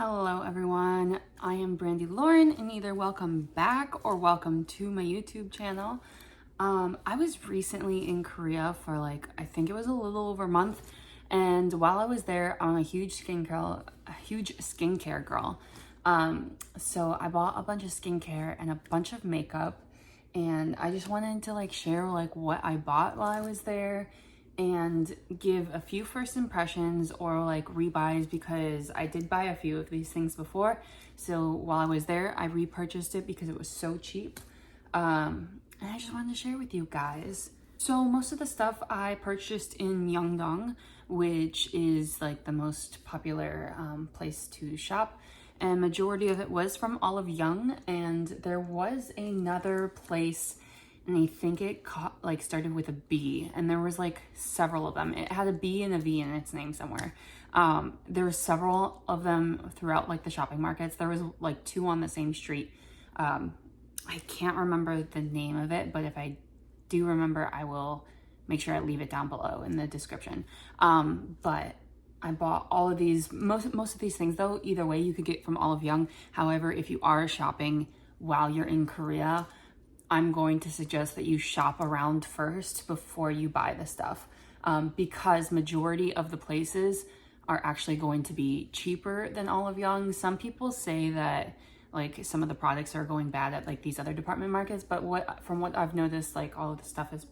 Hello everyone, I am Brandilauren and either welcome back or welcome to my YouTube channel. I was recently in Korea for I think it was a little over a month, and while I was there, I'm a huge skincare girl. So I bought a bunch of skincare and a bunch of makeup, and I just wanted to share what I bought while I was there and give a few first impressions or rebuys, because I did buy a few of these things before. So while I was there, I repurchased it because it was so cheap. And I just wanted to share with you guys. So most of the stuff I purchased in Myeongdong, which is the most popular place to shop. And majority of it was from Olive Young, and there was another place, and I think it started with a B, and there was several of them. It had a B and a V in its name somewhere. There were several of them throughout the shopping markets. There was two on the same street. I can't remember the name of it, but if I do remember, I will make sure I leave it down below in the description. But I bought all of these, most of these things though, either way you could get from Olive Young. However, if you are shopping while you're in Korea, I'm going to suggest that you shop around first before you buy the stuff, because majority of the places are actually going to be cheaper than Olive Young. Some people say that some of the products are going bad at these other department markets, but from what I've noticed, all of the stuff is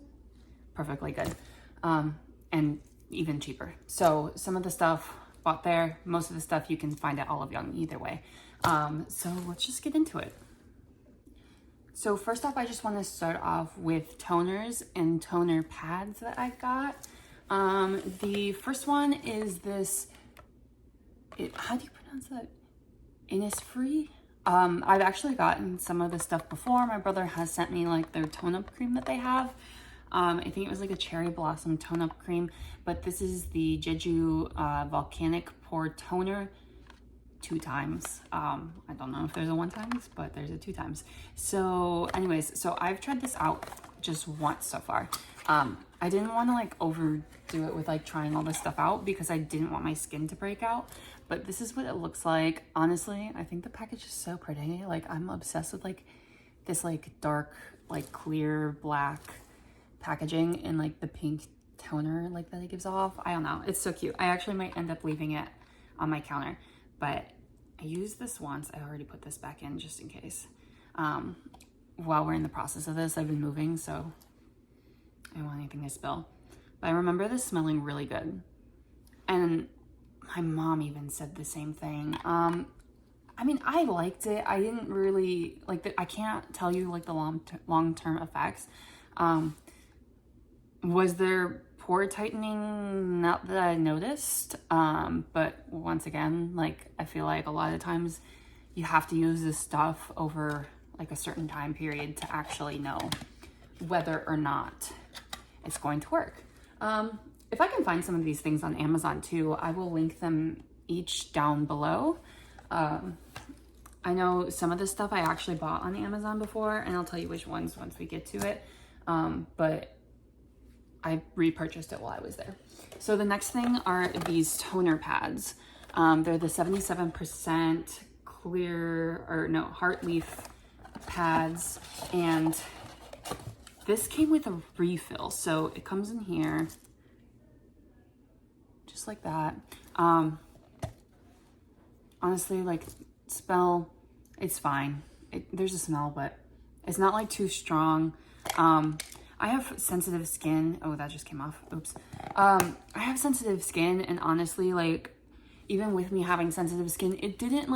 perfectly good, and even cheaper. So some of the stuff bought there, most of the stuff you can find at Olive Young either way. So let's just get into it. So first off, I just want to start off with toners and toner pads that I got. The first one is this, how do you pronounce that? Innisfree? I've actually gotten some of this stuff before. My brother has sent me their tone-up cream that they have. I think it was a cherry blossom tone-up cream, but this is the Jeju Volcanic Pore Toner. 2 times. I don't know if there's a 1 times, but there's a 2 times. So anyways, so I've tried this out just once so far. I didn't want to overdo it with trying all this stuff out because I didn't want my skin to break out, but this is what it looks like. Honestly, I think the package is so pretty. I'm obsessed with this dark clear black packaging and the pink toner that it gives off. I don't know, it's so cute. I actually might end up leaving it on my counter, but I used this once. I already put this back in just in case. While we're in the process of this, I've been moving, so I don't want anything to spill. But I remember this smelling really good. And my mom even said the same thing. I mean, I liked it. I didn't really, I can't tell you the long-term effects. Was there pore tightening? Not that I noticed, but once again, I feel a lot of times you have to use this stuff over a certain time period to actually know whether or not it's going to work. If I can find some of these things on Amazon too, I will link them each down below. I know some of this stuff I actually bought on Amazon before, and I'll tell you which ones once we get to it, but I repurchased it while I was there. So the next thing are these toner pads. They're the 77% clear, or no, heart leaf pads. And this came with a refill. So it comes in here, just like that. Honestly, smell, it's fine. There's a smell, but it's not too strong. I have sensitive skin. Oh, that just came off. Oops. I have sensitive skin, and honestly, even with me having sensitive skin, it didn't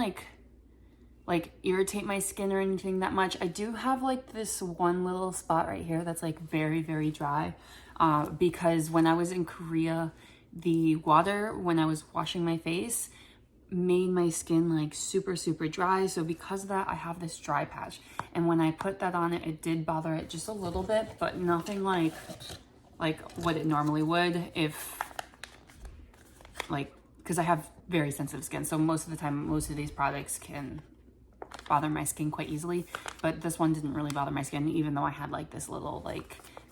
irritate my skin or anything that much. I do have this one little spot right here that's very, very dry, because when I was in Korea, the water, when I was washing my face, made my skin super dry. So because of that, I have this dry patch, and when I put that on it, it did bother it just a little bit, but nothing like what it normally would if because I have very sensitive skin, so most of the time most of these products can bother my skin quite easily, but this one didn't really bother my skin, even though I had this little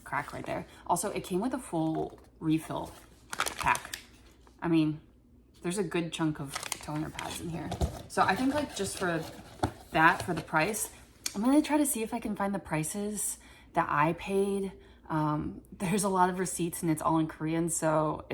crack right there. Also, it came with a full refill pack. I mean, there's a good chunk of toner pads in here. So I think like just for that, for the price, I'm gonna try to see if I can find the prices that I paid. There's a lot of receipts and it's all in Korean, so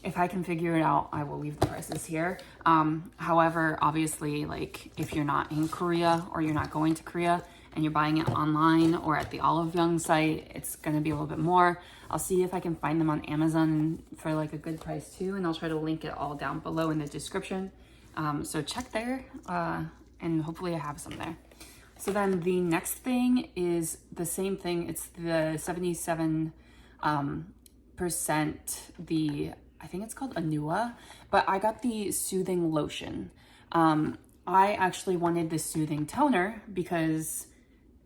if I can figure it out, I will leave the prices here. However, obviously, like if you're not in Korea or you're not going to Korea and you're buying it online or at the Olive Young site, it's gonna be a little bit more. I'll see if I can find them on Amazon for like a good price too, and I'll try to link it all down below in the description. So check there, and hopefully I have some there. So then the next thing is the same thing. It's the 77%, I think it's called Anua, but I got the soothing lotion. I actually wanted the soothing toner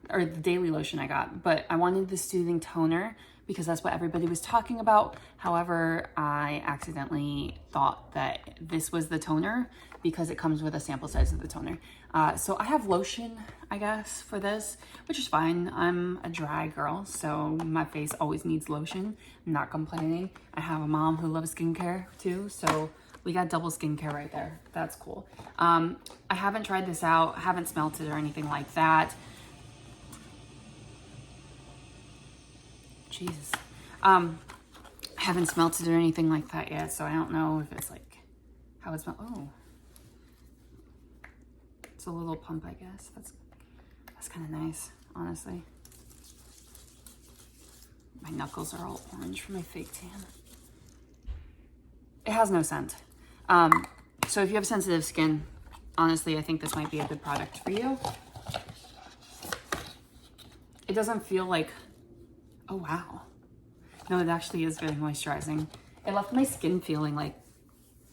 or the daily lotion I got, but I wanted the soothing toner because that's what everybody was talking about. However, I accidentally thought that this was the toner because it comes with a sample size of the toner. So I have lotion, I guess, for this, which is fine. I'm a dry girl, so my face always needs lotion. I'm not complaining. I have a mom who loves skincare too, so we got double skincare right there. That's cool. I haven't tried this out, haven't smelt it or anything like that. Jesus. I haven't smelt it or anything like that yet, so I don't know if it's like how it smells. Oh, it's a little pump, I guess. That's kind of nice, honestly. My knuckles are all orange from my fake tan. It has no scent. So if you have sensitive skin, honestly, I think this might be a good product for you. It doesn't feel like, oh wow. No, it actually is very moisturizing. It left my skin feeling like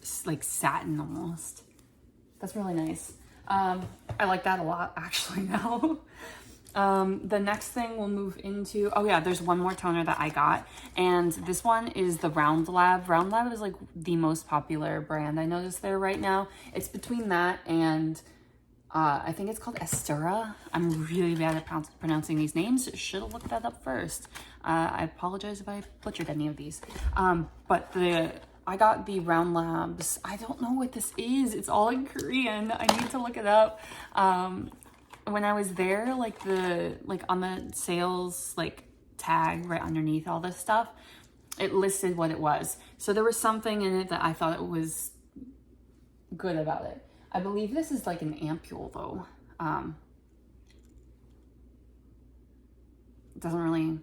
satin almost. That's really nice. I like that a lot actually now. The next thing we'll move into, oh yeah, there's one more toner that I got, and this one is the Round Lab. Round Lab is like the most popular brand I noticed there right now. It's between that and I think it's called Estura. I'm really bad at pronouncing these names. Should have looked that up first. I apologize if I butchered any of these. But I got the Round Labs. I don't know what this is. It's all in Korean. I need to look it up. When I was there, like on the sales tag right underneath all this stuff, it listed what it was. So there was something in it that I thought it was good about it. I believe this is like an ampule though. It doesn't really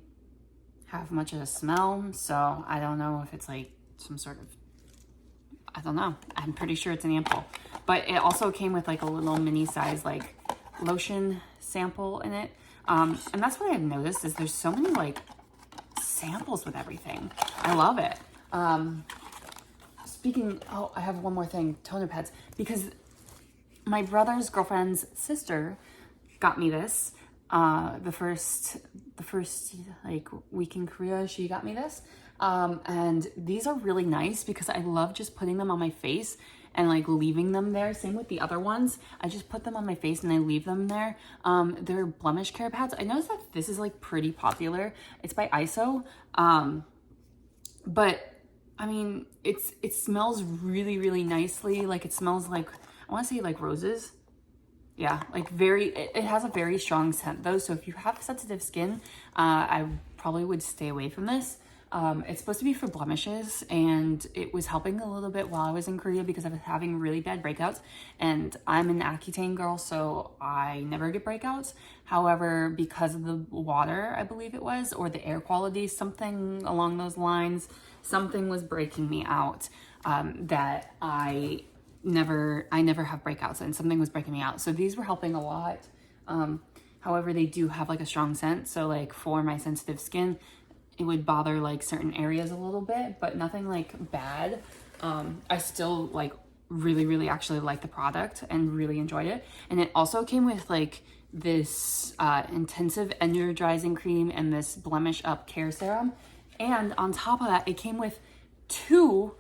have much of a smell, so I don't know if it's like some sort of, I don't know. I'm pretty sure it's an ampule. But it also came with like a little mini size like lotion sample in it. And that's what I've noticed is there's so many like samples with everything. I love it. I have one more thing, toner pads, because my brother's girlfriend's sister got me this. The first like week in Korea, she got me this. And these are really nice because I love just putting them on my face and like leaving them there. Same with the other ones. I just put them on my face and I leave them there. They're blemish care pads. I noticed that this is like pretty popular. It's by ISO. But I mean, it smells really, really nicely. Like it smells like, I want to say like roses. Yeah, like it has a very strong scent though. So if you have sensitive skin, I probably would stay away from this. It's supposed to be for blemishes, and it was helping a little bit while I was in Korea because I was having really bad breakouts, and I'm an Accutane girl, so I never get breakouts. However, because of the water, I believe it was, or the air quality, something along those lines, something was breaking me out, that I never have breakouts, and something was breaking me out. So these were helping a lot. However, they do have like a strong scent. So like for my sensitive skin, it would bother like certain areas a little bit, but nothing like bad. I still like really actually like the product and really enjoyed it. And it also came with like this intensive energizing cream and this blemish up care serum. And on top of that, it came with 2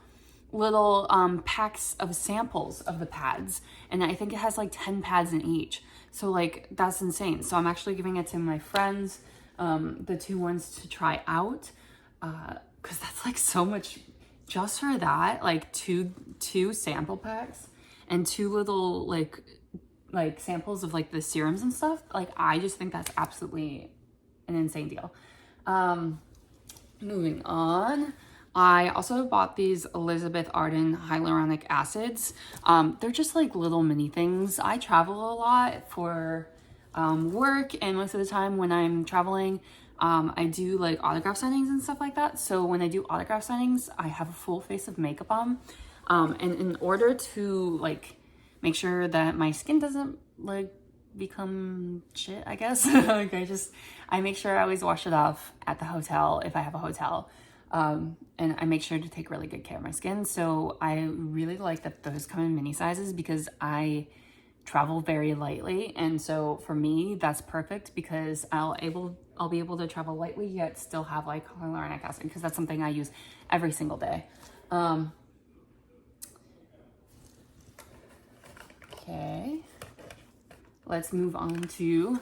little packs of samples of the pads, and I think it has like 10 pads in each. So like that's insane. So I'm actually giving it to my friends, the 2 ones to try out, because that's like so much just for that, like two sample packs and 2 little like samples of like the serums and stuff, like I just think that's absolutely an insane deal. Moving on, I also bought these Elizabeth Arden hyaluronic acids. They're just like little mini things. I travel a lot for work, and most of the time when I'm traveling, I do like autograph signings and stuff like that. So when I do autograph signings, I have a full face of makeup on. And in order to like make sure that my skin doesn't like become shit, I guess, like I make sure I always wash it off at the hotel if I have a hotel. And I make sure to take really good care of my skin. So I really like that those come in mini sizes because I travel very lightly, and so for me that's perfect because I'll be able to travel lightly yet still have like hyaluronic acid, because that's something I use every single day. Okay, let's move on to,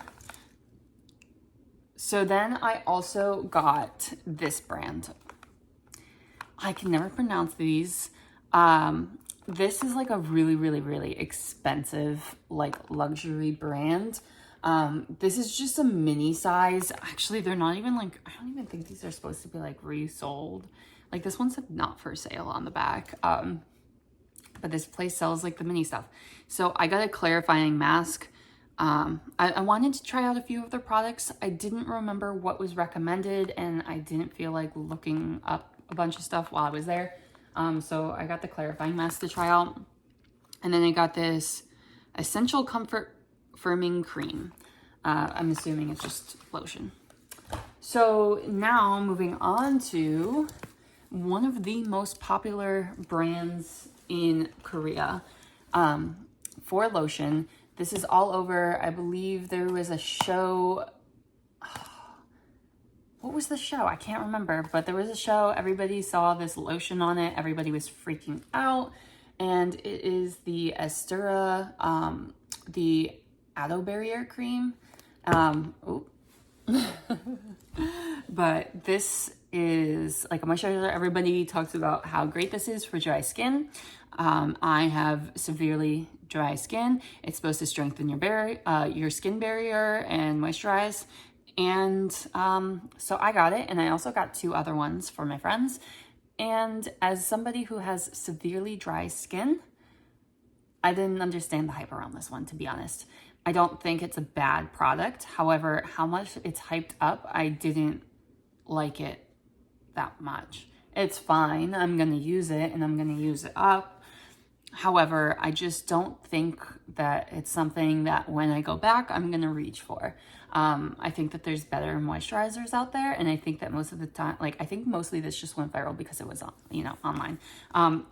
so then I also got this brand. I can never pronounce these. This is like a really expensive like luxury brand. This is just a mini size. Actually, they're not even like, I don't even think these are supposed to be like resold. Like this one's like not for sale on the back. But this place sells like the mini stuff. So I got a clarifying mask. I wanted to try out a few of their products. I didn't remember what was recommended, and I didn't feel like looking up a bunch of stuff while I was there. So I got the clarifying mask to try out. And then I got this Essential Comfort Firming Cream. I'm assuming it's just lotion. So now moving on to one of the most popular brands in Korea for lotion. This is all over. I believe there was a show. What was the show? I can't remember, but there was a show. Everybody saw this lotion on it. Everybody was freaking out. And it is the Estura, the Aloe Barrier Cream. But this is like a moisturizer. Everybody talks about how great this is for dry skin. I have severely dry skin. It's supposed to strengthen your skin barrier and moisturize. And so I got it, and I also got 2 other ones for my friends. And as somebody who has severely dry skin, I didn't understand the hype around this one, to be honest. I don't think it's a bad product. However, how much it's hyped up, I didn't like it that much. It's fine. I'm going to use it, and I'm going to use it up. However, I just don't think that it's something that when I go back, I'm going to reach for. I think that there's better moisturizers out there. And I think that most of the time, like, I think mostly this just went viral because it was, online.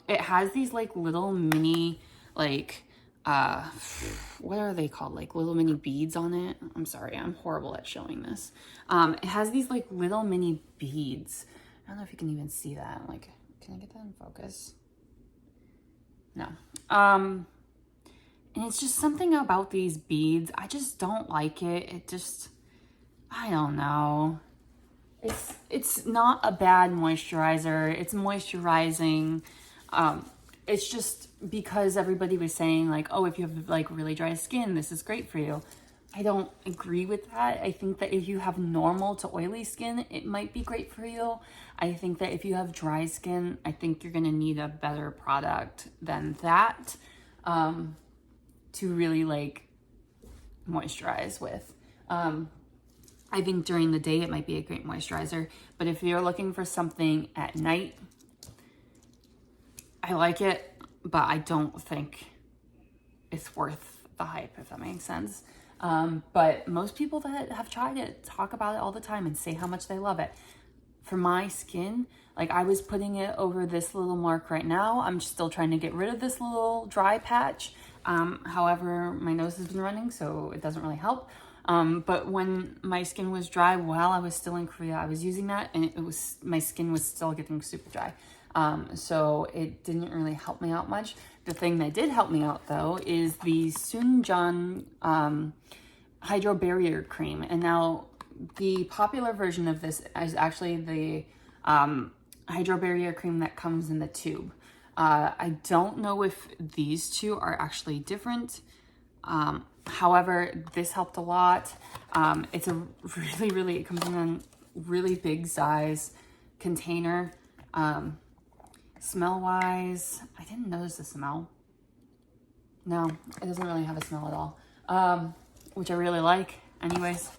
It has these like little mini, like, what are they called? Like little mini beads on it. I'm sorry, I'm horrible at showing this. It has these like little mini beads. I don't know if you can even see that. Like, can I get that in focus? No. And it's just something about these beads. I just don't like it. It just, I don't know. It's not a bad moisturizer. It's moisturizing. It's just because everybody was saying like, oh, if you have like really dry skin, this is great for you. I don't agree with that. I think that if you have normal to oily skin, it might be great for you. I think that if you have dry skin, I think you're gonna need a better product than that to really like moisturize with. I think during the day it might be a great moisturizer, but if you're looking for something at night, I like it, but I don't think it's worth the hype, if that makes sense. But most people that have tried it talk about it all the time and say how much they love it. For my skin, like I was putting it over this little mark right now. I'm still trying to get rid of this little dry patch. However, my nose has been running, so it doesn't really help. But when my skin was dry while I was still in Korea, I was using that, and my skin was still getting super dry. So it didn't really help me out much. The thing that did help me out though is the Sunjan Hydro Barrier Cream. And now the popular version of this is actually the Hydro Barrier Cream that comes in the tube. I don't know if these two are actually different. However, this helped a lot. It's a it comes in a really big size container. Smell wise, I didn't notice the smell. No, it doesn't really have a smell at all, which I really like anyways,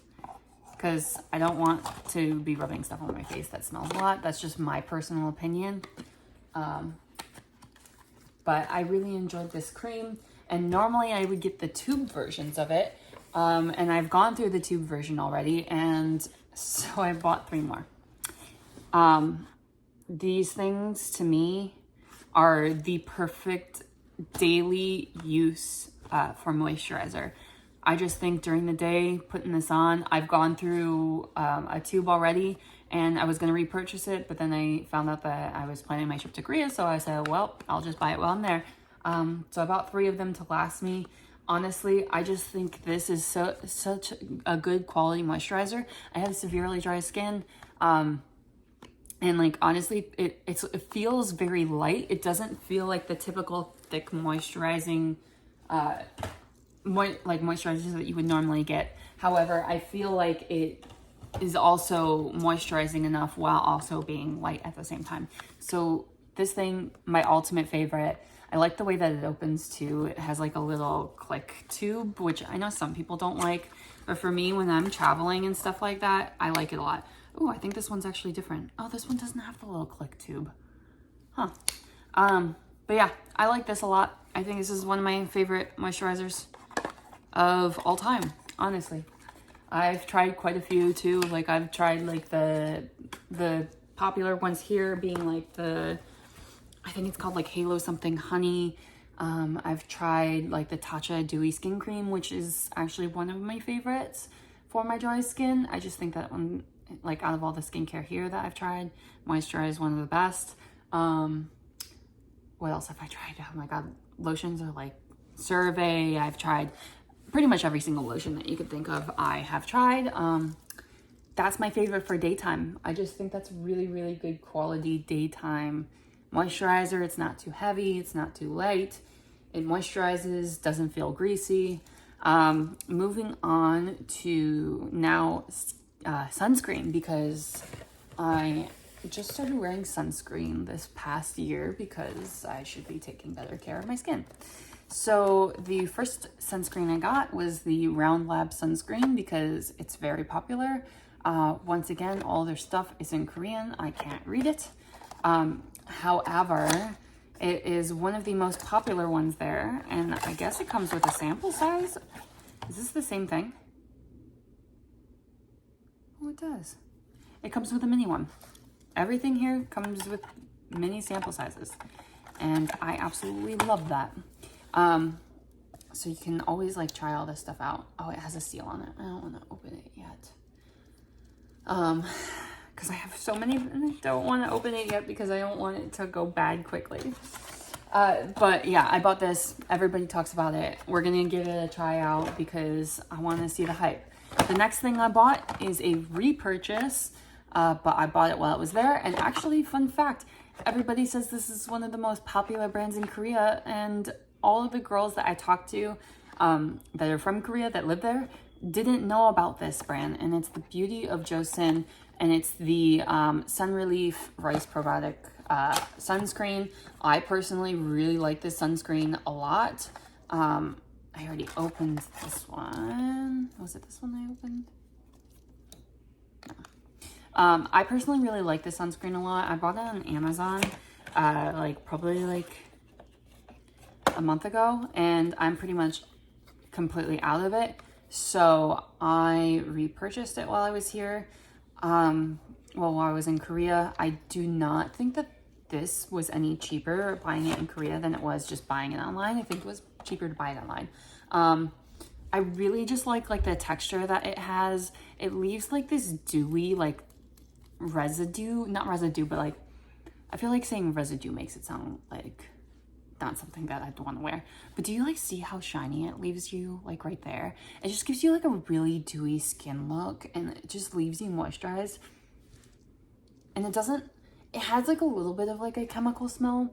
because I don't want to be rubbing stuff on my face that smells a lot. That's just my personal opinion. But I really enjoyed this cream, and normally I would get the tube versions of it, and I've gone through the tube version already, and so I bought 3 more. These things to me are the perfect daily use for moisturizer. I just think during the day, putting this on, I've gone through a tube already, and I was going to repurchase it, but then I found out that I was planning my trip to Korea, so I said, well, I'll just buy it while I'm there. So I bought 3 of them to last me. Honestly, I just think this is such a good quality moisturizer. I have severely dry skin, and like honestly, it feels very light. It doesn't feel like the typical thick moisturizing moisturizers that you would normally get. However, I feel like it is also moisturizing enough while also being light at the same time. So this thing, my ultimate favorite. I like the way that it opens too. It has like a little click tube, which I know some people don't like, but for me, when I'm traveling and stuff like that, I like it a lot. Oh, I think this one's actually different. Oh, this one doesn't have the little click tube. Huh. But yeah, I like this a lot. I think this is one of my favorite moisturizers of all time, honestly. I've tried quite a few too. Like I've tried like the popular ones here being like I think it's called like Halo something honey. I've tried like the Tatcha Dewy Skin Cream, which is actually one of my favorites for my dry skin. I just think that one, like out of all the skincare here that I've tried, moisturizer is one of the best. What else have I tried? Oh my God, lotions are like Survey. I've tried pretty much every single lotion that you could think of. I have tried. That's my favorite for daytime. I just think that's really, really good quality daytime moisturizer. It's not too heavy. It's not too light. It moisturizes, doesn't feel greasy. Moving on to now sunscreen, because I just started wearing sunscreen this past year because I should be taking better care of my skin. So the first sunscreen I got was the Round Lab sunscreen because it's very popular. Once again, all their stuff is in Korean. I can't read it. However, it is one of the most popular ones there, and I guess it comes with a sample size. Is this the same thing? Oh, it does. It comes with a mini one. Everything here comes with mini sample sizes, and I absolutely love that. So you can always like try all this stuff out. Oh, it has a seal on it. I don't want to open it yet. Because I have so many and I don't want to open it yet because I don't want it to go bad quickly. But yeah, I bought this. Everybody talks about it. We're going to give it a try out because I want to see the hype. The next thing I bought is a repurchase, but I bought it while it was there. And actually, fun fact, everybody says this is one of the most popular brands in Korea, and all of the girls that I talked to that are from Korea that live there didn't know about this brand, and it's the Beauty of Joseon, and it's the Sun Relief Rice Probiotic sunscreen. I personally really like this sunscreen a lot. I already opened this one. Was it this one I opened? No. I personally really like this sunscreen a lot. I bought it on Amazon probably like a month ago, and I'm pretty much completely out of it. So I repurchased it while I was here. While I was in Korea. I do not think that this was any cheaper buying it in Korea than it was just buying it online. I think it was cheaper to buy it online. I really just like the texture that it has. It leaves like this dewy like residue, not residue, but like I feel like saying residue makes it sound like not something that I'd want to wear. But do you like see how shiny it leaves you like right there? It just gives you like a really dewy skin look, and it just leaves you moisturized. And it It has like a little bit of like a chemical smell,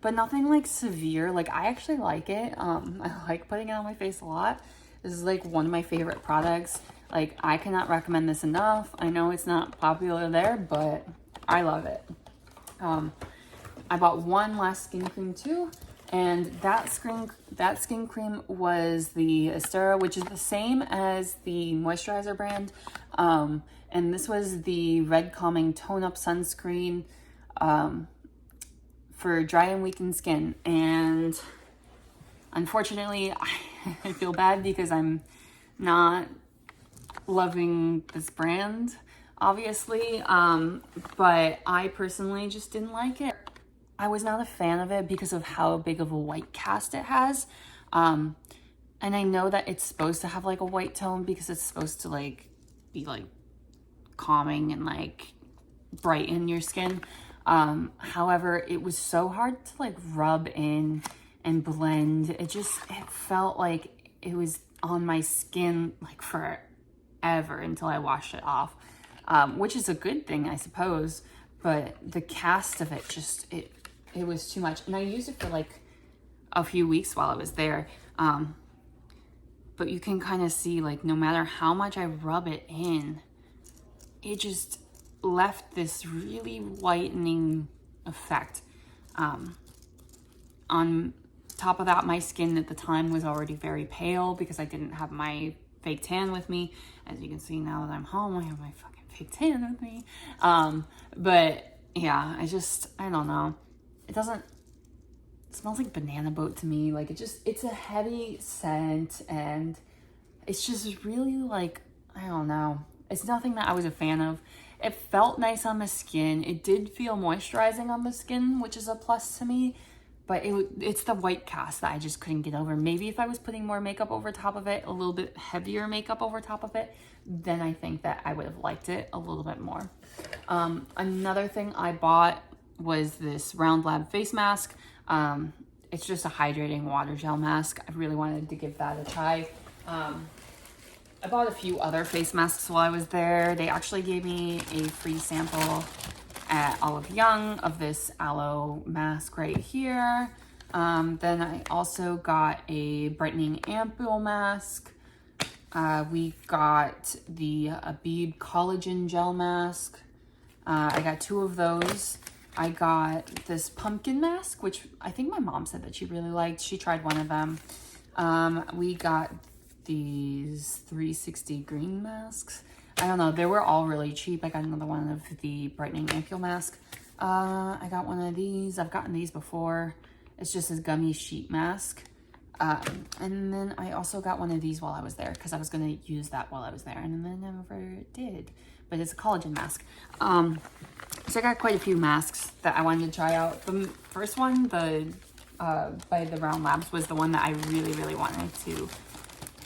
but nothing like severe. Like I actually like it. I like putting it on my face a lot. This is like one of my favorite products. Like I cannot recommend this enough. I know it's not popular there, but I love it. I bought one last skin cream too, and that skin cream was the Astera, which is the same as the moisturizer brand. And this was the Red Calming Tone Up Sunscreen for dry and weakened skin. And unfortunately, I feel bad because I'm not loving this brand, obviously, but I personally just didn't like it. I was not a fan of it because of how big of a white cast it has. And I know that it's supposed to have like a white tone because it's supposed to like be like calming and like brighten your skin. However, it was so hard to like rub in and blend. It felt like it was on my skin like forever until I washed it off, which is a good thing, I suppose. But the cast of it it was too much. And I used it for like a few weeks while I was there. But you can kind of see like no matter how much I rub it in, it just left this really whitening effect. On top of that, my skin at the time was already very pale because I didn't have my fake tan with me. As you can see, now that I'm home, I have my fucking fake tan with me. But yeah, I don't know. It smells like banana boat to me. Like it's a heavy scent, and it's just really like, I don't know. It's nothing that I was a fan of. It felt nice on the skin. It did feel moisturizing on the skin, which is a plus to me. But it's the white cast that I just couldn't get over. Maybe if I was putting more makeup over top of it, a little bit heavier makeup over top of it, then I think that I would have liked it a little bit more. Another thing I bought was this Round Lab face mask. It's just a hydrating water gel mask. I really wanted to give that a try. I bought a few other face masks while I was there. They actually gave me a free sample at Olive Young of this aloe mask right here. Then I also got a brightening ampoule mask. We got the Abib collagen gel mask. I got 2 of those. I got this pumpkin mask, which I think my mom said that she really liked. She tried one of them. We got these 360 green masks. I don't know, they were all really cheap. I got another one of the brightening ampoule mask. I got one of these. I've gotten these before. It's just this gummy sheet mask. And then I also got one of these while I was there because I was going to use that while I was there, and then I never did. But it's a collagen mask. So I got quite a few masks that I wanted to try out. The first one, by the Round Labs, was the one that I really, really wanted to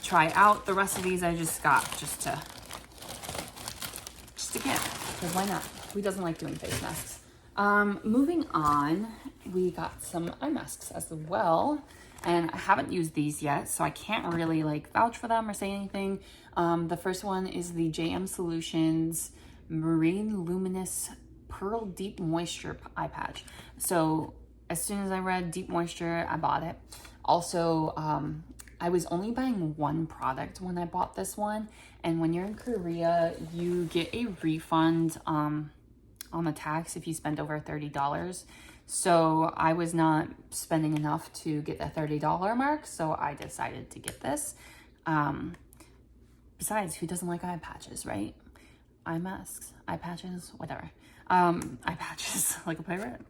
try out. The rest of these I just got just to get, because why not? Who doesn't like doing face masks? Moving on, we got some eye masks as well. And I haven't used these yet, so I can't really like vouch for them or say anything. The first one is the JM Solutions Marine Luminous Pearl Deep Moisture Eye Patch. So as soon as I read Deep Moisture, I bought it. Also, I was only buying one product when I bought this one. And when you're in Korea, you get a refund on the tax if you spend over $30. So I was not spending enough to get the $30 mark, so I decided to get this. Besides, who doesn't like eye patches, right? Eye masks, eye patches, whatever. Eye patches, like a pirate?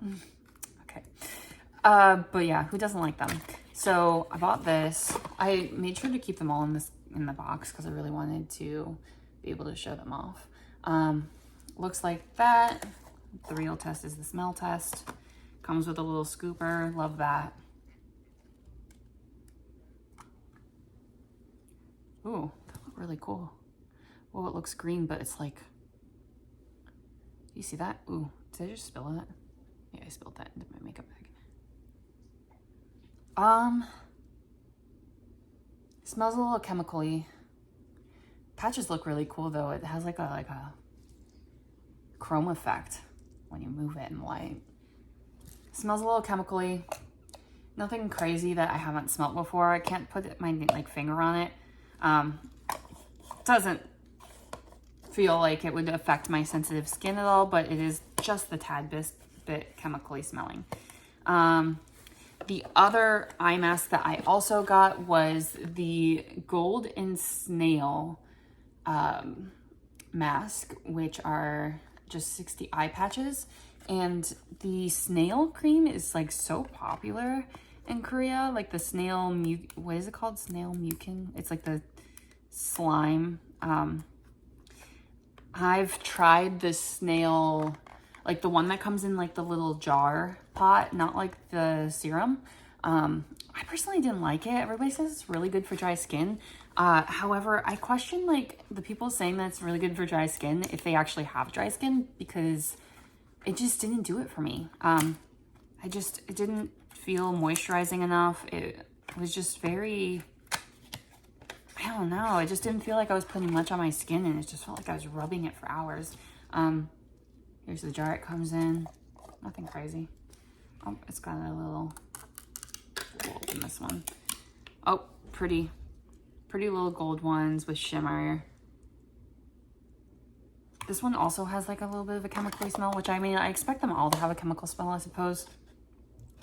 Okay. But yeah, who doesn't like them? So I bought this. I made sure to keep them all in the box because I really wanted to be able to show them off. Looks like that. The real test is the smell test. Comes with a little scooper. Love that. Ooh, that look really cool. Oh, it looks green, but it's like, you see that? Ooh, did I just spill that? Yeah, I spilled that into my makeup bag. Smells a little chemical-y. Patches look really cool though. It has like a chrome effect. when you move it in light. It smells a little chemically. Nothing crazy that I haven't smelled before. I can't put my like finger on it. Doesn't feel like it would affect my sensitive skin at all, but it is just the tad bit chemically smelling. The other eye mask that I also got was the Gold and Snail mask, which are just 60 eye patches. And the snail cream is like so popular in Korea, like the snail, what is it called? Snail mucin. It's like the slime. I've tried the snail, like the one that comes in like the little jar pot, not like the serum. I personally didn't like it. Everybody says it's really good for dry skin. However, I question like the people saying that it's really good for dry skin if they actually have dry skin, because it just didn't do it for me. It didn't feel moisturizing enough. It was just very, I don't know. It just didn't feel like I was putting much on my skin, and it just felt like I was rubbing it for hours. Here's the jar it comes in. Nothing crazy. Oh, it's got a little, we'll open this one. Oh, pretty little gold ones with shimmer. This one also has like a little bit of a chemically smell, which I mean, I expect them all to have a chemical smell, I suppose.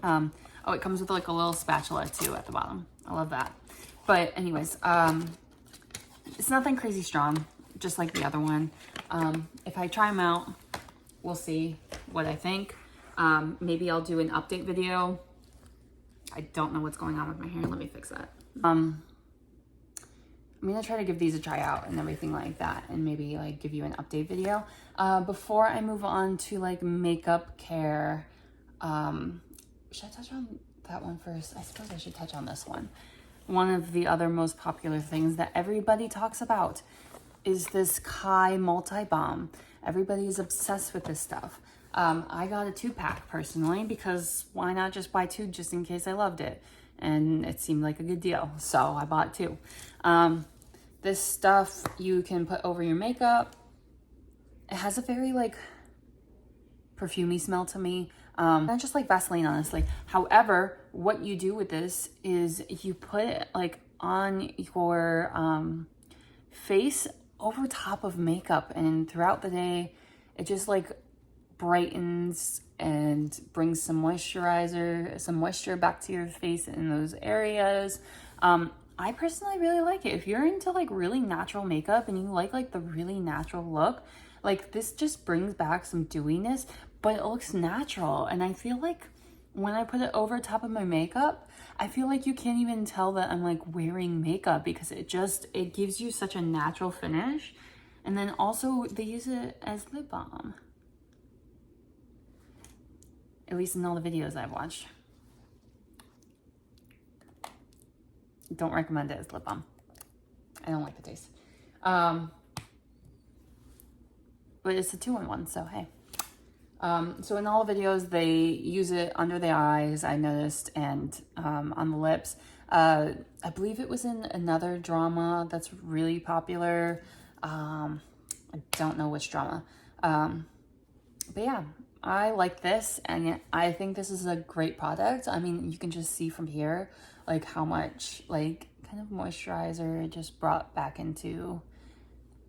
Oh, it comes with like a little spatula too at the bottom. I love that. But anyways, it's nothing crazy strong, just like the other one. If I try them out, we'll see what I think. Maybe I'll do an update video. I don't know what's going on with my hair. Let me fix that. I'm gonna try to give these a try out and everything like that, and maybe like give you an update video. Before I move on to like makeup care, should I touch on that one first? I suppose I should touch on this one. One of the other most popular things that everybody talks about is this Kai multi-balm. Everybody is obsessed with this stuff. I got a 2-pack personally, because why not just buy 2 just in case I loved it? And it seemed like a good deal, so I bought 2. This stuff you can put over your makeup. It has a very like perfumey smell to me. Not just like Vaseline, honestly. However, what you do with this is you put it like on your face over top of makeup, and throughout the day, it just like brightens and brings some moisture back to your face in those areas. I personally really like it. If you're into like really natural makeup and you like the really natural look, like this just brings back some dewiness, but it looks natural. And I feel like when I put it over top of my makeup, I feel like you can't even tell that I'm like wearing makeup, because it gives you such a natural finish. And then also they use it as lip balm, at least in all the videos I've watched. Don't recommend it as lip balm. I don't like the taste. But it's a 2-in-1, so hey. So in all the videos, they use it under the eyes, I noticed, and on the lips. I believe it was in another drama that's really popular. I don't know which drama. But yeah, I like this, and I think this is a great product. I mean, you can just see from here, like how much like kind of moisturizer it just brought back into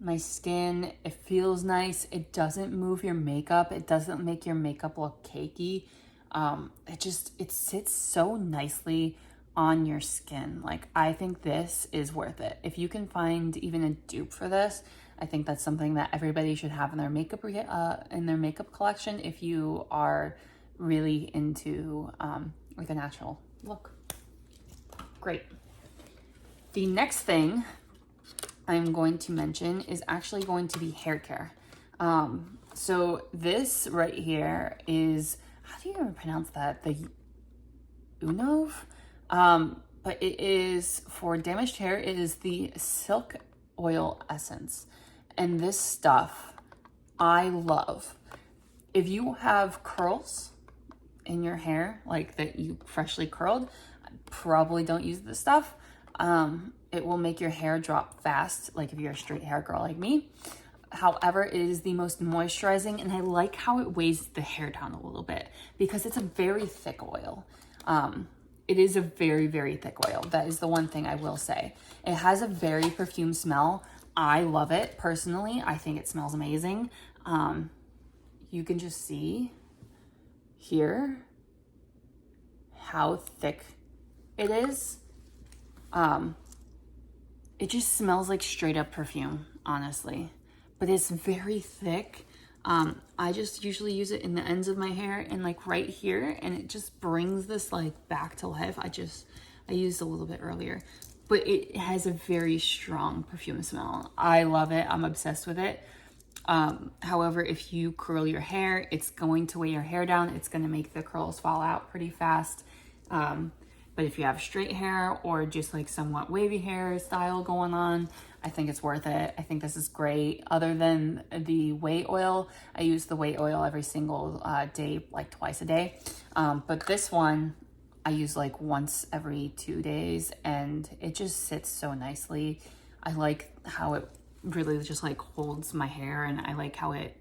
my skin. It feels nice. It doesn't move your makeup. It doesn't make your makeup look cakey. It sits so nicely on your skin. Like, I think this is worth it. If you can find even a dupe for this, I think that's something that everybody should have in their makeup collection if you are really into like a natural look. Great. The next thing I'm going to mention is actually going to be hair care. So this right here is, how do you even pronounce that? The Unov? But it is for damaged hair. It is the Silk Oil Essence. And this stuff I love. If you have curls in your hair, like that you freshly curled, probably don't use this stuff. It will make your hair drop fast, like if you're a straight hair girl like me. However, it is the most moisturizing, and I like how it weighs the hair down a little bit because it's a very thick oil. It is a very, very thick oil. That is the one thing I will say. It has a very perfume smell. I love it personally. I think it smells amazing. You can just see here how thick it is. It just smells like straight up perfume, honestly, but it's very thick. I just usually use it in the ends of my hair and like right here, and it just brings this like back to life. I used a little bit earlier, but it has a very strong perfume smell. I love it. I'm obsessed with it. However, if you curl your hair, it's going to weigh your hair down. It's going to make the curls fall out pretty fast. But if you have straight hair or just like somewhat wavy hair style going on, I think it's worth it. I think this is great. Other than the whey oil, I use the whey oil every single day, like twice a day. But this one, I use like once every 2 days, and it just sits so nicely. I like how it really just like holds my hair, and I like how it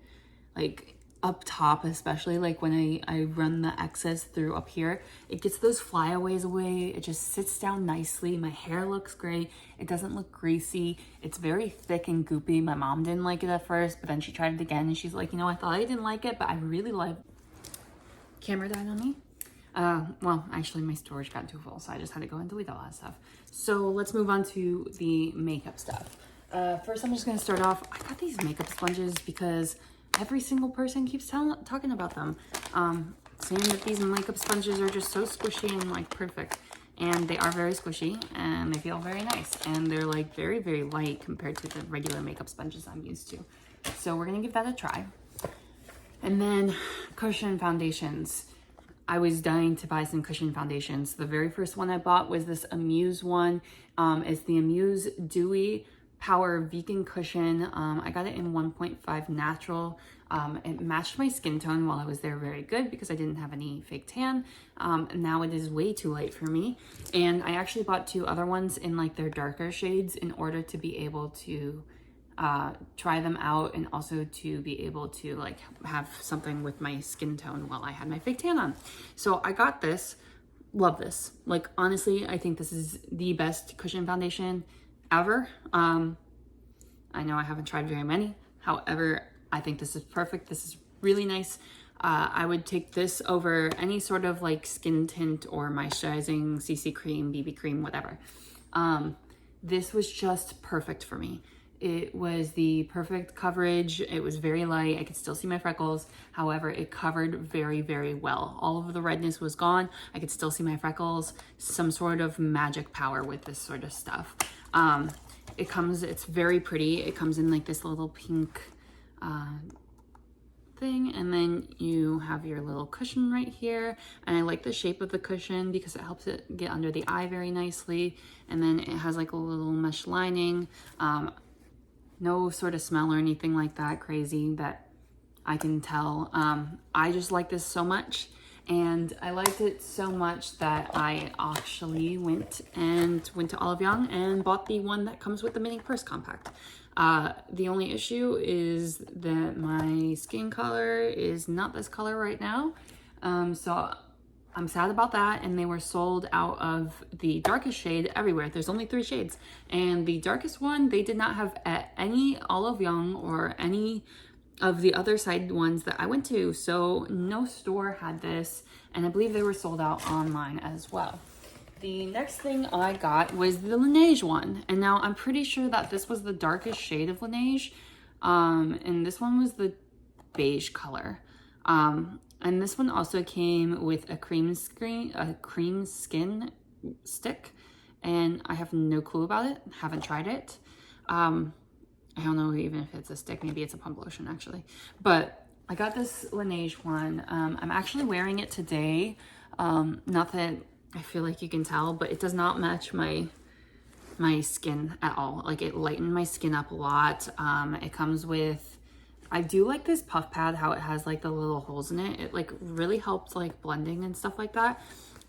like up top, especially like when I run the excess through up here, it gets those flyaways away. It just sits down nicely. My hair looks great. It doesn't look greasy. It's very thick and goopy. My mom didn't like it at first, but then she tried it again and she's like, you know, I thought I didn't like it, but I really like it. Camera died on me. Well, actually my storage got too full, so I just had to go and delete a lot of stuff. So let's move on to the makeup stuff. First, I'm just gonna start off. I got these makeup sponges because every single person keeps talking about them, saying that these makeup sponges are just so squishy and like perfect. And they are very squishy and they feel very nice. And they're like very, very light compared to the regular makeup sponges I'm used to. So we're gonna give that a try. And then cushion foundations. I was dying to buy some cushion foundations. The very first one I bought was this Amuse one. It's the Amuse Dewy Power Vegan Cushion. I got it in 1.5 natural. It matched my skin tone while I was there very good because I didn't have any fake tan. Now it is way too light for me. And I actually bought 2 other ones in like their darker shades in order to be able to try them out, and also to be able to like have something with my skin tone while I had my fake tan on. So I got this. Love this. Like honestly, I think this is the best cushion foundation ever. I know I haven't tried very many. However, I think this is perfect. This is really nice. I would take this over any sort of like skin tint or moisturizing CC cream, BB cream, whatever. This was just perfect for me. It was the perfect coverage. It was very light. I could still see my freckles. However, it covered very, very well. All of the redness was gone. I could still see my freckles. Some sort of magic power with this sort of stuff. It's very pretty. It comes in like this little pink thing, and then you have your little cushion right here. And I like the shape of the cushion because it helps it get under the eye very nicely. And then it has like a little mesh lining. No sort of smell or anything like that crazy that I can tell. I just like this so much, and I liked it so much that I actually went to Olive Young and bought the one that comes with the mini purse compact. The only issue is that my skin color is not this color right now, so I'm sad about that. And they were sold out of the darkest shade everywhere. There's only 3 shades, and the darkest one they did not have at any Olive Young or any of the other side ones that I went to. So no store had this, and I believe they were sold out online as well. The next thing I got was the Laneige one, and now I'm pretty sure that this was the darkest shade of Laneige, and this one was the beige color. And this one also came with a cream skin stick, and I have no clue about it. Haven't tried it. I don't know even if it's a stick. Maybe it's a pump lotion actually. But I got this Laneige one. I'm actually wearing it today. Not that I feel like you can tell, but it does not match my skin at all. Like it lightened my skin up a lot. It comes with, I do like this puff pad, how it has like the little holes in it. It like really helps like blending and stuff like that.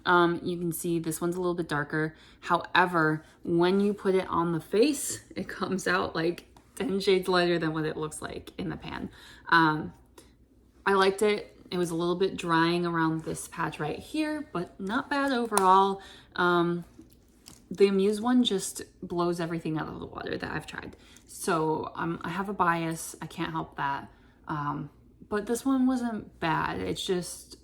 You can see this one's a little bit darker. However, when you put it on the face, it comes out like 10 shades lighter than what it looks like in the pan. I liked it. It was a little bit drying around this patch right here, but not bad overall. The Amuse one just blows everything out of the water that I've tried. So I have a bias. I can't help that. But this one wasn't bad. It's just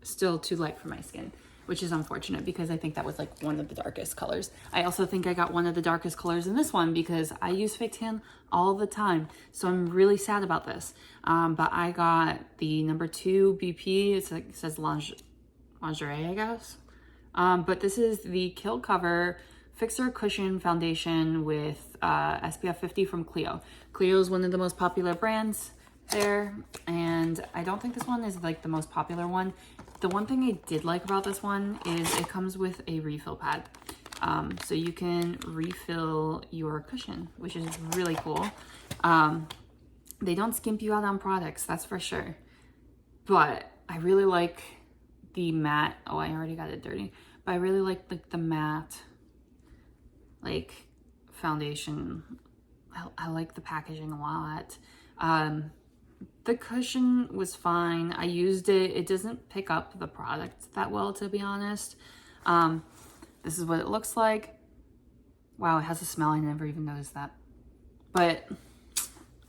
still too light for my skin, which is unfortunate because I think that was like one of the darkest colors. I also think I got one of the darkest colors in this one because I use fake tan all the time. So I'm really sad about this. But I got the number 2 BP. It's like, it says lingerie, I guess. But this is the Kill Cover Fixer Cushion Foundation with SPF 50 from Clio. Clio is one of the most popular brands there, and I don't think this one is like the most popular one. The one thing I did like about this one is it comes with a refill pad. So you can refill your cushion, which is really cool. They don't skimp you out on products, that's for sure. But I really like the matte, oh, I already got it dirty. But I really like the matte, like, foundation. I like the packaging a lot. The cushion was fine. I used it. It doesn't pick up the product that well, to be honest. This is what it looks like. Wow, it has a smell. I never even noticed that. But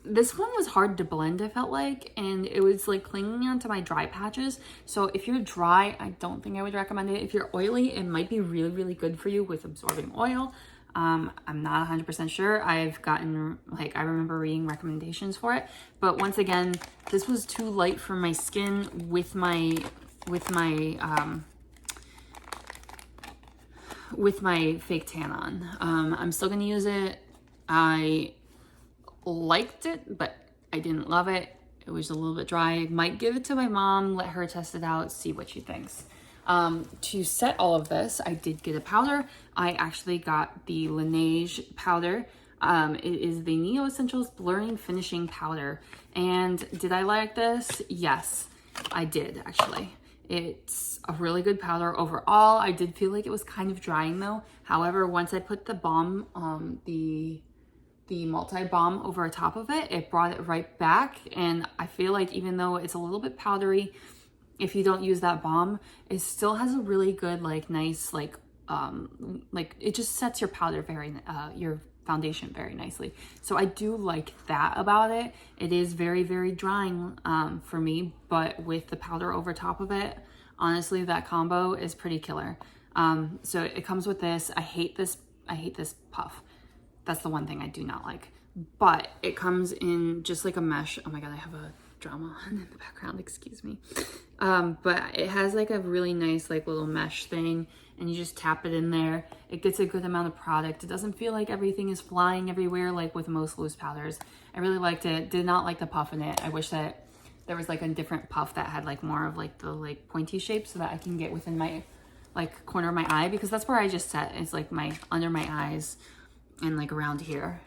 this one was hard to blend, I felt like, and it was like clinging onto my dry patches. So if you're dry, I don't think I would recommend it. If you're oily, it might be really, really good for you with absorbing oil. I'm not 100% sure. I've gotten, like, I remember reading recommendations for it, but once again, this was too light for my skin with my fake tan on. I'm still gonna use it. I liked it, but I didn't love it. It was a little bit dry. Might give it to my mom, let her test it out, see what she thinks. To set all of this, I did get a powder. I actually got the Laneige powder. It is the Neo Essentials Blurring Finishing Powder. And did I like this? Yes, I did actually. It's a really good powder overall. I did feel like it was kind of drying though. However, once I put the balm, the multi-balm over top of it, it brought it right back. And I feel like even though it's a little bit powdery, if you don't use that balm, it still has a really good, like, nice, like it just sets your powder your foundation very nicely. So I do like that about it. It is very, very drying for me, but with the powder over top of it, honestly, that combo is pretty killer. So it comes with this. I hate this puff. That's the one thing I do not like. But it comes in just like a mesh. Oh my God, I have a drama on in the background, excuse me. But it has like a really nice like little mesh thing, and you just tap it in there. It gets a good amount of product. It doesn't feel like everything is flying everywhere like with most loose powders. I really liked it. Did not like the puff in it. I wish that there was like a different puff that had like more of like the like pointy shape so that I can get within my like corner of my eye, because that's where I just set. It's like my under my eyes and like around here,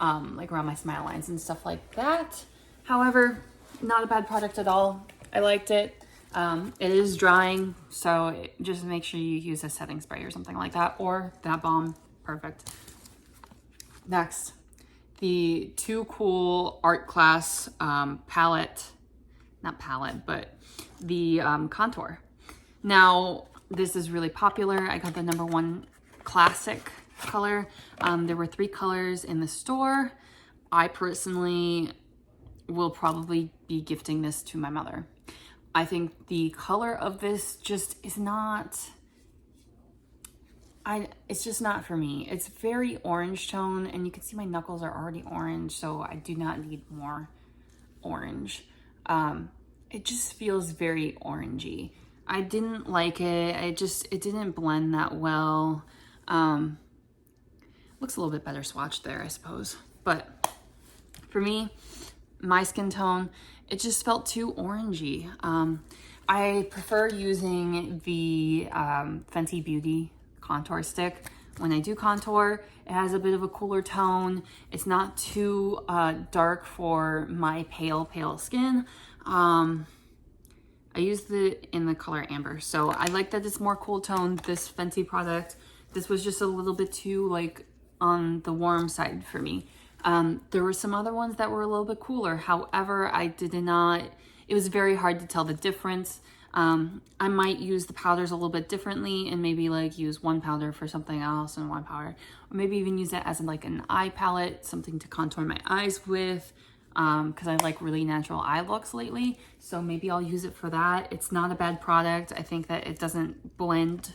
like around my smile lines and stuff like that. However, not a bad product at all. I liked it. It is drying, so just make sure you use a setting spray or something like that, or that balm. Perfect. Next, the Too Cool Art Class palette, not palette, but the contour. Now, this is really popular. I got the #1 classic color. There were 3 colors in the store. I personally will probably be gifting this to my mother. I think the color of this just is not, it's just not for me. It's very orange tone, and you can see my knuckles are already orange, so I do not need more orange. It just feels very orangey. I didn't like it. It didn't blend that well. Looks a little bit better swatched there, I suppose. But for me, my skin tone, it just felt too orangey. I prefer using the Fenty Beauty contour stick. When I do contour, it has a bit of a cooler tone. It's not too dark for my pale skin. I used it in the color Amber, so I like that it's more cool toned, this Fenty product. This was just a little bit too like on the warm side for me. There were some other ones that were a little bit cooler. However, it was very hard to tell the difference. I might use the powders a little bit differently and maybe like use one powder for something else and one powder, or maybe even use it as like an eye palette, something to contour my eyes with, because I like really natural eye looks lately. So maybe I'll use it for that. It's not a bad product. I think that it doesn't blend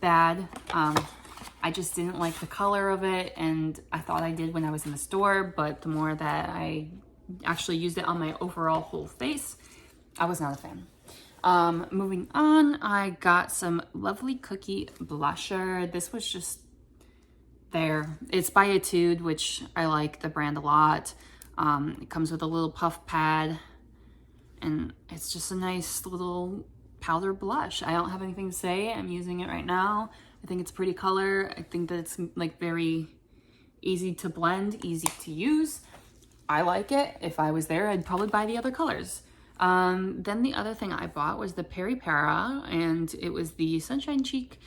bad. I just didn't like the color of it, and I thought I did when I was in the store, but the more that I actually used it on my overall whole face, I was not a fan. Moving on, I got some Lovely Cookie blusher. This was just there. It's by Etude, which I like the brand a lot. It comes with a little puff pad, and it's just a nice little powder blush. I don't have anything to say. I'm using it right now. I think it's a pretty color. I think that it's like very easy to blend, easy to use. I like it. If I was there, I'd probably buy the other colors. Then the other thing I bought was the Peri Para, and it was the Sunshine Cheek,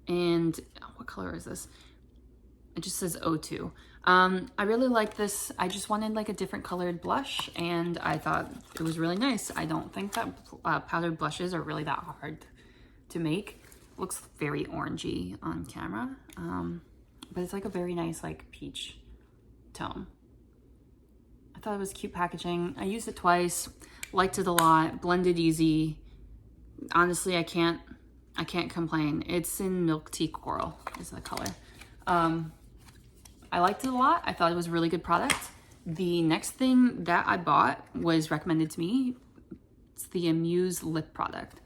and what color is this? It just says O2. I really like this. I just wanted like a different colored blush, and I thought it was really nice. I don't think that powdered blushes are really that hard to make. Looks very orangey on camera, but it's like a very nice like peach tone. I thought it was cute packaging. I used it twice, liked it a lot, blended easy. Honestly, I can't complain. It's in Milk Tea Coral is the color. I liked it a lot. I thought it was a really good product. The next thing that I bought was recommended to me. It's the Amuse lip product.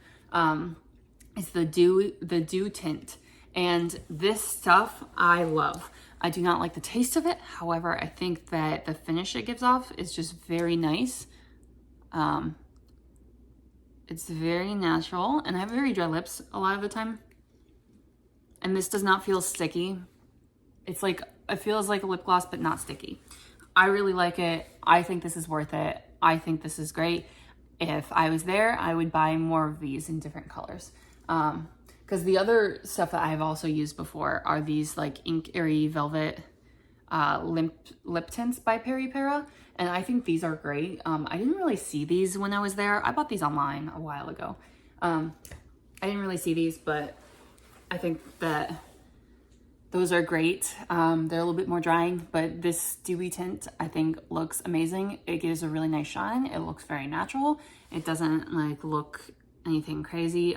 It's the Dew Tint. And this stuff I love. I do not like the taste of it. However, I think that the finish it gives off is just very nice. It's very natural, and I have very dry lips a lot of the time. And this does not feel sticky. It's like, it feels like a lip gloss, but not sticky. I really like it. I think this is worth it. I think this is great. If I was there, I would buy more of these in different colors. Because the other stuff that I've also used before are these like Ink Airy Velvet lip tints by Peri Para, and I think these are great. I didn't really see these when I was there. I bought these online a while ago. I didn't really see these, but I think that those are great. They're a little bit more drying, but this dewy tint I think looks amazing. It gives a really nice shine. It looks very natural. It doesn't like look anything crazy,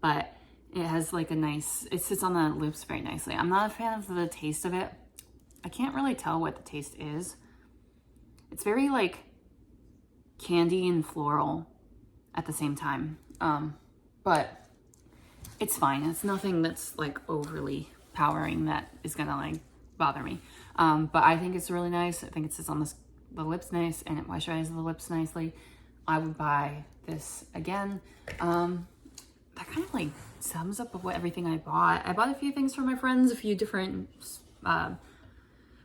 but it has like a nice, it sits on the lips very nicely. I'm not a fan of the taste of it. I can't really tell what the taste is. It's very like candy and floral at the same time. But it's fine. It's nothing that's like overly powering that is gonna like bother me. But I think it's really nice. I think it sits on the lips nice, and it moisturizes the lips nicely. I would buy this again. That kind of like sums up what everything I bought. I bought a few things for my friends, a few different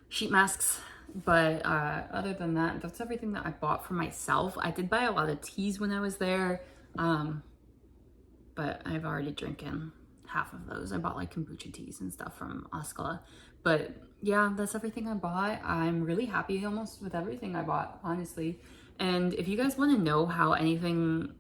sheet masks, but other than that, that's everything that I bought for myself. I did buy a lot of teas when I was there, but I've already drinking half of those. I bought like kombucha teas and stuff from Oskala. But yeah, that's everything I bought. I'm really happy almost with everything I bought, honestly. And if you guys want to know how anything,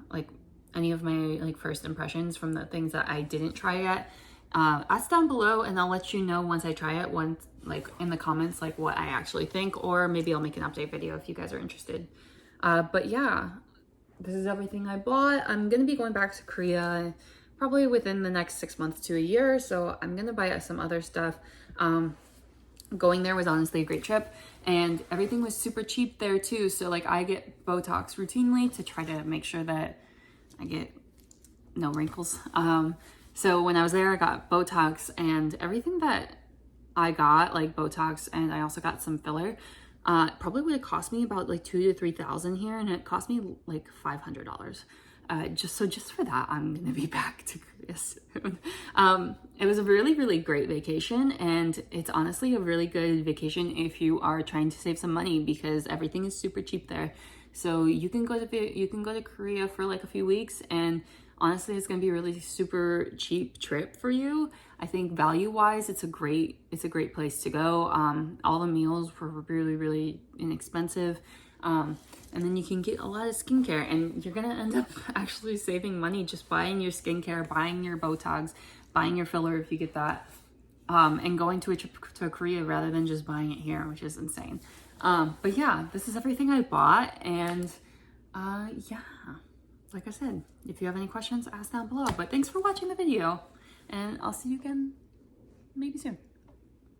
like any of my like first impressions from the things that I didn't try yet, ask down below and I'll let you know once I try it, once like in the comments, like what I actually think, or maybe I'll make an update video if you guys are interested. But yeah, this is everything I bought. I'm gonna be going back to Korea probably within the next 6 months to a year, so I'm gonna buy some other stuff. Going there was honestly a great trip, and everything was super cheap there too. So like I get Botox routinely to try to make sure that I get no wrinkles. So when I was there, I got Botox, and everything that I got, like Botox, and I also got some filler, probably would have cost me about like $2,000 to $3,000 here, and it cost me like $500. Just for that, I'm gonna be back to Korea soon. It was a really, really great vacation, and it's honestly a really good vacation if you are trying to save some money, because everything is super cheap there. So you can go to Korea for like a few weeks, and honestly, it's gonna be a really super cheap trip for you. I think value-wise, it's a great place to go. All the meals were really inexpensive. And then you can get a lot of skincare, and you're gonna end up actually saving money just buying your skincare, buying your Botox, buying your filler if you get that, and going to a trip to Korea rather than just buying it here, which is insane. But yeah, this is everything I bought, and yeah, like I said, if you have any questions, ask down below. But thanks for watching the video, and I'll see you again maybe soon.